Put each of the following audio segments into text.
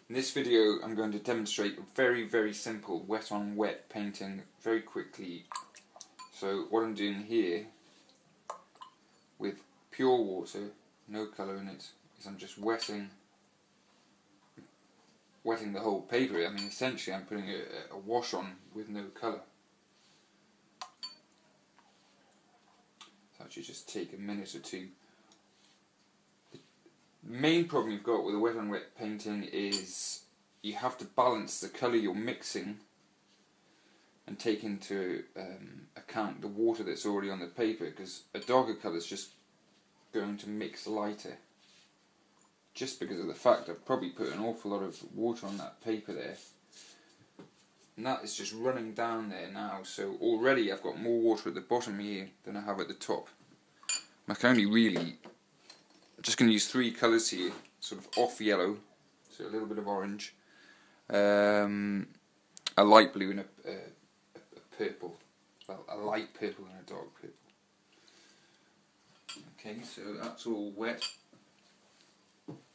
In this video I'm going to demonstrate a very simple wet on wet painting very quickly. So what I'm doing here with pure water, no colour in it, is I'm just wetting the whole paper. I mean, essentially I'm putting a wash on with no colour. So actually just take a minute or two. The main problem you've got with a wet on wet painting is you have to balance the colour you're mixing and take into account the water that's already on the paper, because a darker colour is just going to mix lighter, just because of the fact I've probably put an awful lot of water on that paper there, and that is just running down there now. So already I've got more water at the bottom here than I have at the top. I can only really, I'm just going to use three colours here, sort of off yellow, so a little bit of orange, a light blue and a purple, well, a light purple and a dark purple. Okay, so that's all wet,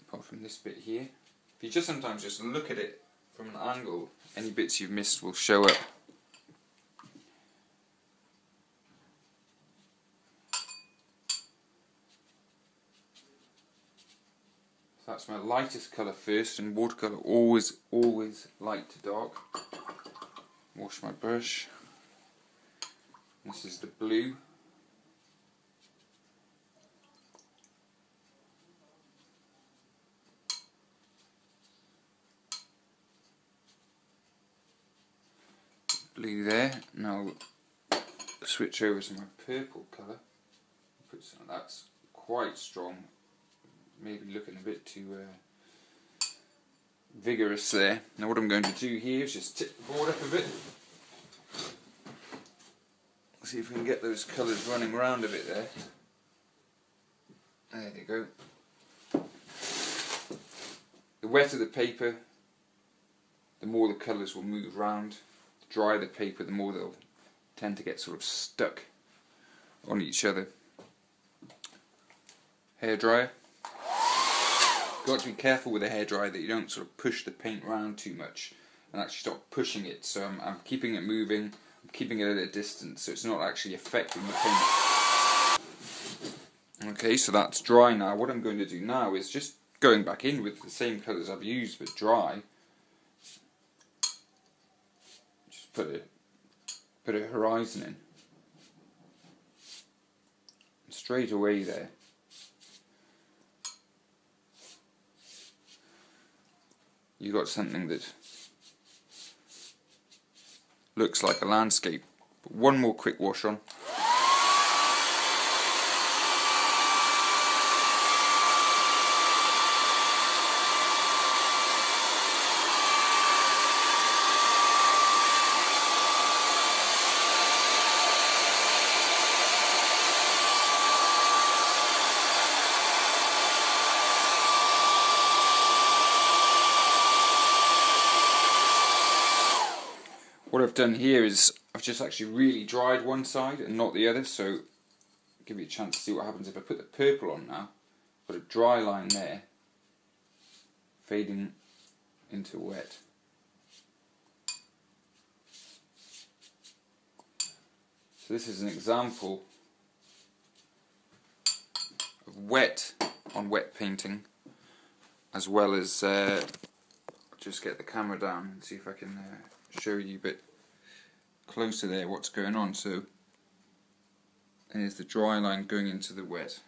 apart from this bit here. If you just sometimes just look at it from an angle, any bits you've missed will show up. So that's my lightest colour first, and watercolour always light to dark. Wash my brush. This is the blue. Blue there. Now switch over to my purple colour. Put some, that's quite strong. Maybe looking a bit too vigorous there. Now what I'm going to do here is just tip the board up a bit. See if we can get those colours running around a bit there. There they go. The wetter the paper, the more the colours will move around. The drier the paper, the more they'll tend to get sort of stuck on each other. Hairdryer. Got to be careful with a hairdryer that you don't sort of push the paint around too much and actually stop pushing it. So I'm keeping it moving, I'm keeping it at a distance, so it's not actually affecting the paint. Okay, so that's dry now. What I'm going to do now is just going back in with the same colours I've used but dry. Just put a horizon in. Straight away there. You got something that looks like a landscape. But one more quick wash on. What I've done here is I've just actually really dried one side and not the other, so give you a chance to see what happens if I put the purple on now. Put a dry line there, fading into wet. So this is an example of wet on wet painting, as well as I'll just get the camera down and see if I can show you a bit closer there what's going on. So there's the dry line going into the wet.